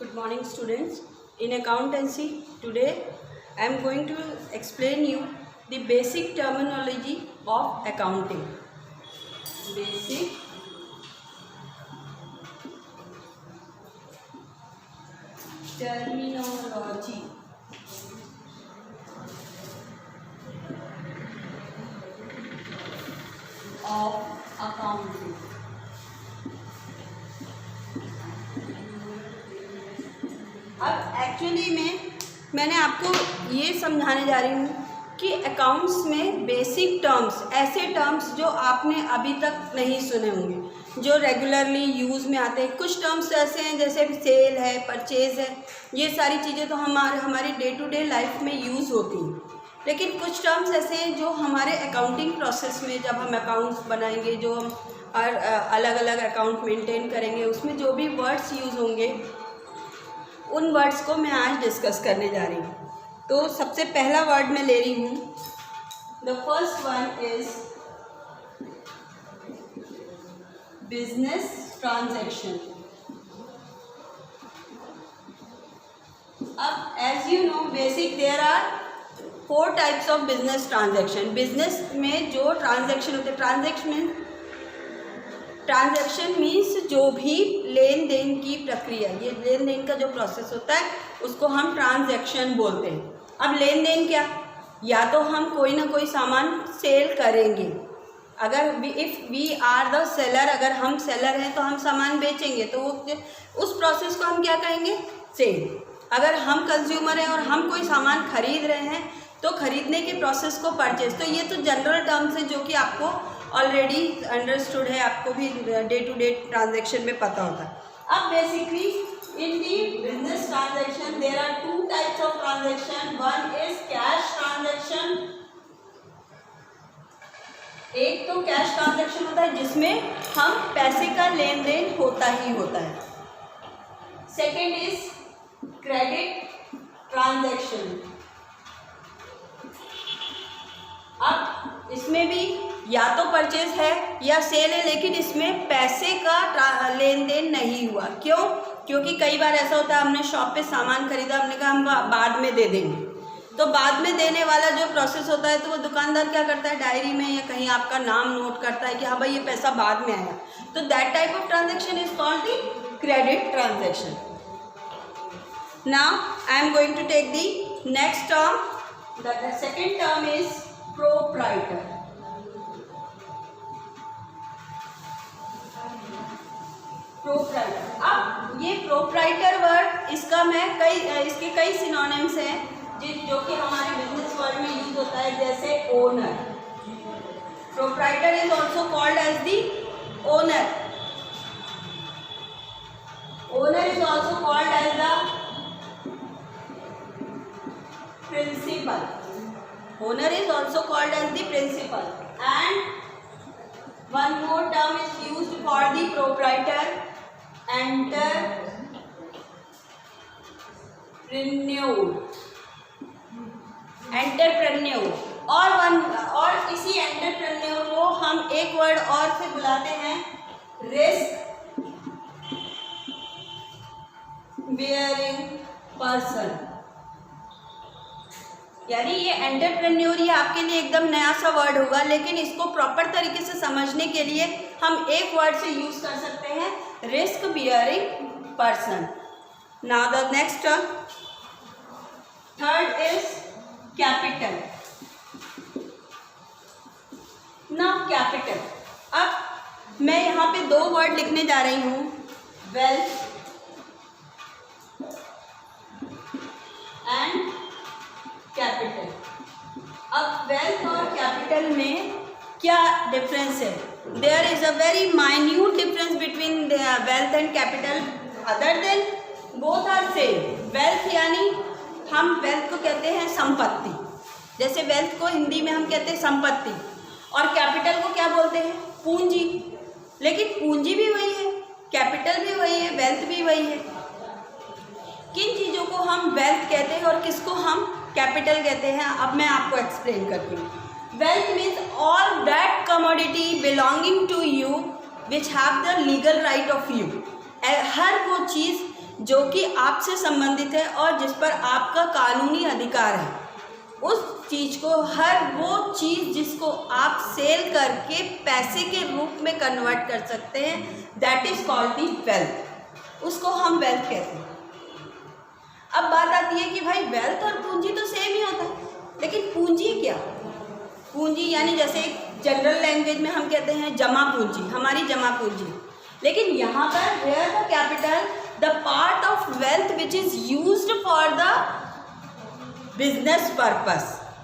Good morning, students. In accountancy, today I am going to explain you the basic terminology of accounting. Basic terminology of accounting. अब actually मैंने आपको ये समझाने जा रही हूँ कि अकाउंट्स में बेसिक टर्म्स, ऐसे टर्म्स जो आपने अभी तक नहीं सुने होंगे, जो रेगुलरली यूज़ में आते हैं। कुछ टर्म्स ऐसे हैं जैसे सेल है, परचेज़ है, ये सारी चीज़ें तो हमारे डे टू डे लाइफ में यूज़ होती हैं। लेकिन कुछ टर्म्स ऐसे हैं जो हमारे अकाउंटिंग प्रोसेस में, जब हम अकाउंट्स बनाएंगे, जो हम अलग अलग अकाउंट मेंटेन करेंगे, उसमें जो भी वर्ड्स यूज़ होंगे, उन वर्ड्स को मैं आज डिस्कस करने जा रही हूँ। तो सबसे पहला वर्ड मैं ले रही हूँ, the first one is business transaction. अब as you know basic there are 4 types of business transaction. Business में जो ट्रांजैक्शन होते हैं, ट्रांजैक्शन मीन्स जो भी लेन देन की प्रक्रिया, ये लेन देन का जो प्रोसेस होता है उसको हम ट्रांजैक्शन बोलते हैं। अब लेन देन क्या, या तो हम कोई ना कोई सामान सेल करेंगे, अगर if we are the seller, अगर हम सेलर हैं तो हम सामान बेचेंगे, तो उस प्रोसेस को हम क्या कहेंगे, सेल। अगर हम कंज्यूमर हैं और हम कोई सामान खरीद रहे हैं तो खरीदने के प्रोसेस को परचेज। तो ये तो जनरल टर्म्स हैं जो कि आपको ऑलरेडी अंडरस्टूड है, आपको भी डे टू डे ट्रांजैक्शन में पता होता है। अब basically in the business transaction there are 2 types of transaction. One is cash transaction. एक तो कैश ट्रांजैक्शन होता है जिसमें हम पैसे का लेन देन होता ही होता है। Second is credit transaction. अब इसमें भी या तो परचेज है या सेल है, लेकिन इसमें पैसे का लेन देन नहीं हुआ। क्यों? क्योंकि कई बार ऐसा होता है, हमने शॉप पे सामान खरीदा, हमने कहा हम बाद में दे देंगे, तो बाद में देने वाला जो प्रोसेस होता है, तो वो दुकानदार क्या करता है, डायरी में या कहीं आपका नाम नोट करता है कि हाँ भाई ये पैसा बाद में आया। तो that type of transaction is called the credit transaction. Now I am going to take the next term. The second term is proprietor. Proprietor, अब ये प्रोप्राइटर वर्ड, इसके कई सिनोनिम्स हैं जो कि हमारे बिजनेस वर्ल्ड में यूज होता है, जैसे owner. Proprietor is also called as the owner. Owner is also called as the principal. Owner is also called as the principal, and one more term is used for the proprietor, entrepreneur। और इसी entrepreneur को हम एक word और से बुलाते हैं, risk bearing person. यानी ये एंटरप्रेन्योर, ये आपके लिए एकदम नया सा वर्ड होगा, लेकिन इसको प्रॉपर तरीके से समझने के लिए हम एक वर्ड से यूज कर सकते हैं, risk bearing person. Now the next term, third is capital. Now capital, अब मैं यहाँ पे 2 वर्ड लिखने जा रही हूँ, वेल्थ एंड कैपिटल। अब वेल्थ और कैपिटल में क्या डिफरेंस है? There is a very minute difference between wealth and capital, other than both are same. Wealth यानी हम वेल्थ को कहते हैं संपत्ति, जैसे वेल्थ को हिंदी में हम कहते हैं संपत्ति, और कैपिटल को क्या बोलते हैं, पूंजी। लेकिन पूंजी भी वही है, कैपिटल भी वही है, वेल्थ भी वही है। किन चीज़ों को हम वेल्थ कहते हैं और किसको हम कैपिटल कहते हैं, अब मैं आपको एक्सप्लेन करती हूँ। Wealth means all that commodity belonging to you which have the legal right of you. हर वो चीज़ जो कि आपसे संबंधित है और जिस पर आपका कानूनी अधिकार है, उस चीज़ को, हर वो चीज़ जिसको आप सेल करके पैसे के रूप में कन्वर्ट कर सकते हैं, that is called the wealth. उसको हम वेल्थ कहते हैं। अब बात आती है कि भाई वेल्थ और पूंजी तो सेम ही होता है, लेकिन पूंजी क्या? पूंजी यानी जैसे जनरल लैंग्वेज में हम कहते हैं जमा पूंजी, हमारी जमा पूंजी। लेकिन यहाँ पर where the capital, the part of wealth which is used for the business purpose,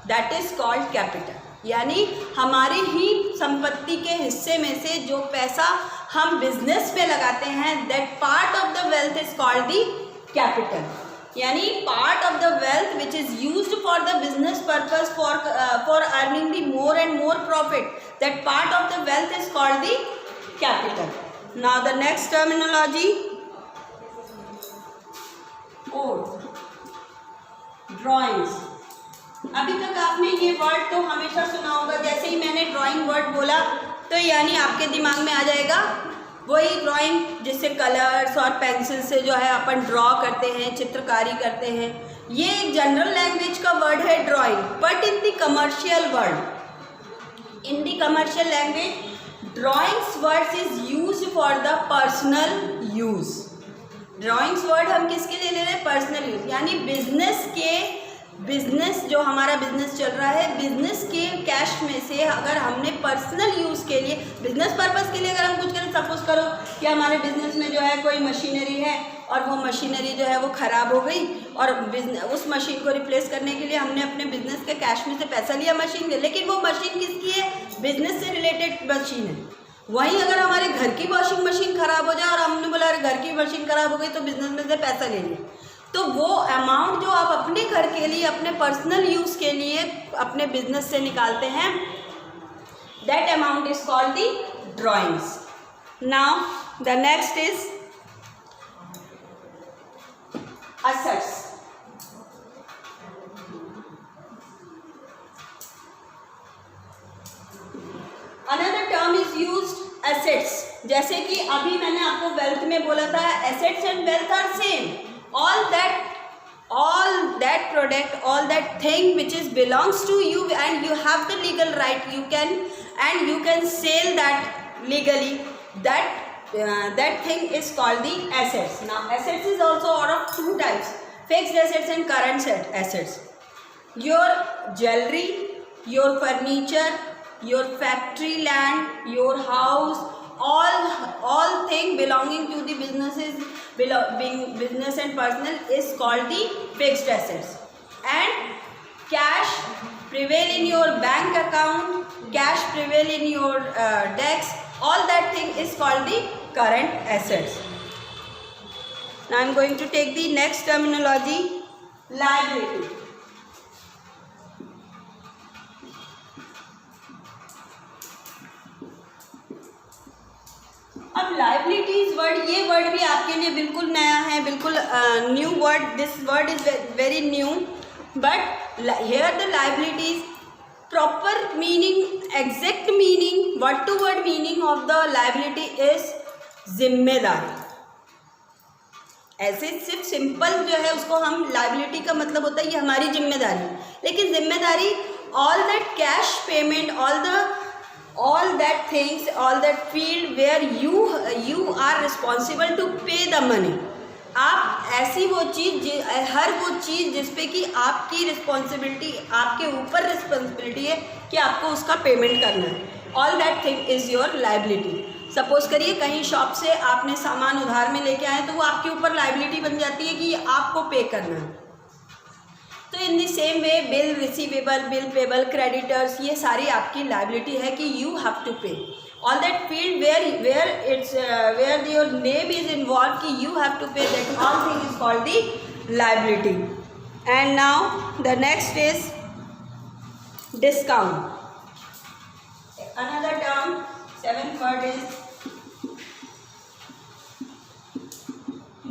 that is called capital. यानी हमारी ही संपत्ति के हिस्से में से जो पैसा हम बिजनेस पे लगाते हैं, that part of the wealth is called the capital. यानी part of the wealth which is used for the business purpose for earning the more and more profit, that part of the wealth is called the capital. Now the next terminology, drawings. अभी तक आपने ये word तो हमेशा सुना होगा, जैसे ही मैंने ड्राइंग वर्ड बोला तो यानी आपके दिमाग में आ जाएगा वही ड्राइंग जिससे कलर्स और पेंसिल से जो है अपन ड्रॉ करते हैं, चित्रकारी करते हैं। ये एक जनरल लैंग्वेज का वर्ड है drawing, but in the commercial world, in the commercial language drawings words is used for the personal use. Drawings word हम किसके लिए ले रहे हैं? Personal use. यानी बिजनेस जो हमारा बिजनेस चल रहा है, बिजनेस के कैश में से अगर हमने पर्सनल यूज़ के लिए, बिजनेस पर्पस के लिए अगर हम कुछ करें, सपोज करो कि हमारे बिजनेस में जो है कोई मशीनरी है और वो मशीनरी जो है वो ख़राब हो गई और उस मशीन को रिप्लेस करने के लिए हमने अपने बिजनेस के कैश में से पैसा लिया मशीन के, लेकिन वो मशीन किसकी है? बिजनेस से रिलेटेड मशीन है। वहीं अगर हमारे घर की वॉशिंग मशीन ख़राब हो जाए और हमने बोला अरे घर की मशीन ख़राब हो गई तो बिजनेस में से पैसा ले लिया, तो वो अमाउंट जो आप अपने घर के लिए, अपने पर्सनल यूज़ के लिए अपने बिजनेस से निकालते हैं, that amount is called the drawings. Now the next is assets. Another term is used assets. जैसे कि अभी मैंने आपको वेल्थ में बोला था, assets and wealth are same. all that product, all that thing which is belongs to you and you have the legal right, you can sell that legally, that thing is called the assets. Now assets is also out of two types, fixed assets and current assets. Your jewelry, your furniture, your factory land, your house, all thing belonging to the businesses, being business and personal, is called the fixed assets. And cash prevail in your bank account, cash prevail in your desk, all that thing is called the current assets. Now I am going to take the next terminology, liability. अब liabilities word, ये word भी आपके लिए बिल्कुल नया है, बिल्कुल new word. This word is very new, but here the liabilities proper meaning, exact meaning, word to word meaning of the liability is जिम्मेदारी। ऐसे सिर्फ सिंपल जो है उसको हम, लाइबिलिटी का मतलब होता है ये हमारी जिम्मेदारी, लेकिन जिम्मेदारी all that cash payment, all that things, all that field where you are responsible to pay the money. आप ऐसी वो चीज़, हर वो चीज़ जिस पे कि आपकी रिस्पॉन्सिबिलिटी, आपके ऊपर रिस्पॉन्सिबिलिटी है कि आपको उसका पेमेंट करना है, all that thing is your liability. Suppose करिए कहीं शॉप से आपने सामान उधार में लेके आए तो वो आपके ऊपर लाइबिलिटी बन जाती है कि आपको पे करना है। तो in the same way bill receivable, bill payable, creditors, ये सारी आपकी लाइबिलिटी है कि you have to pay. All that field where your name is involve कि you have to pay, that all thing is called the liability. And now the next is discount. Another term, seventh word is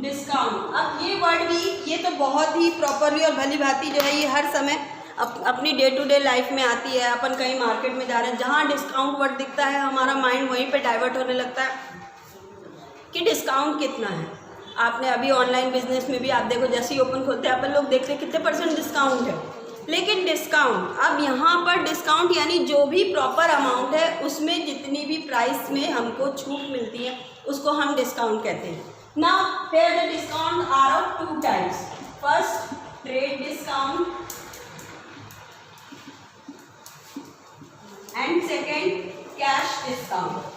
discount. अब ये word भी, ये तो बहुत ही properly और भली भांति जो है ये हर समय अपनी डे टू डे लाइफ में आती है। अपन कहीं मार्केट में जा रहे हैं, जहाँ डिस्काउंट वर्ड दिखता है हमारा माइंड वहीं पे डाइवर्ट होने लगता है कि डिस्काउंट कितना है। आपने अभी ऑनलाइन बिजनेस में भी आप देखो, जैसे ही ओपन खोलते हैं अपन लोग देखते हैं कितने % डिस्काउंट है। लेकिन डिस्काउंट, अब यहाँ पर डिस्काउंट यानी जो भी प्रॉपर अमाउंट है उसमें जितनी भी प्राइस में हमको छूट मिलती है उसको हम डिस्काउंट कहते हैं। Now here the discount are of 2 types. First trade discount and second cash discount.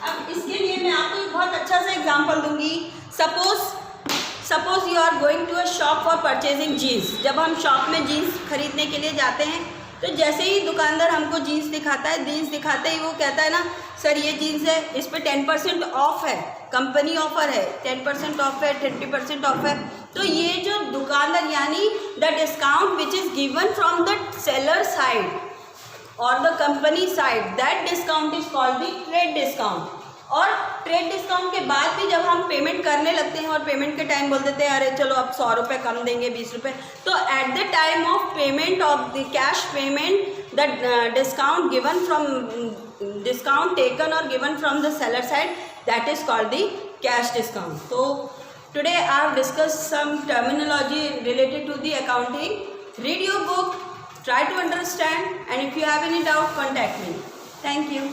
अब इसके लिए मैं आपको एक बहुत अच्छा सा एग्जांपल दूंगी। Suppose you are going to a shop for purchasing jeans. जब हम शॉप में जीन्स खरीदने के लिए जाते हैं तो जैसे ही दुकानदार हमको जीन्स दिखाता है, जीन्स दिखाते ही वो कहता है ना सर ये जीन्स है, इस पर 10% ऑफ है, कंपनी ऑफर है, 10% ऑफ है, 20% ऑफ है। तो ये जो दुकानदार यानी the discount which is given from the seller side और the company side, that discount is called the trade discount. और ट्रेड डिस्काउंट के बाद भी जब हम पेमेंट करने लगते हैं और पेमेंट के टाइम बोल देते हैं अरे चलो अब 100 रुपये कम देंगे, 20 रुपये, तो at the time of payment of the cash payment the discount given from discount taken और given from the seller side, that is called the cash discount. तो today I have discussed some terminology related to the accounting. Read your book, try to understand, and if you have any doubt contact me. Thank you.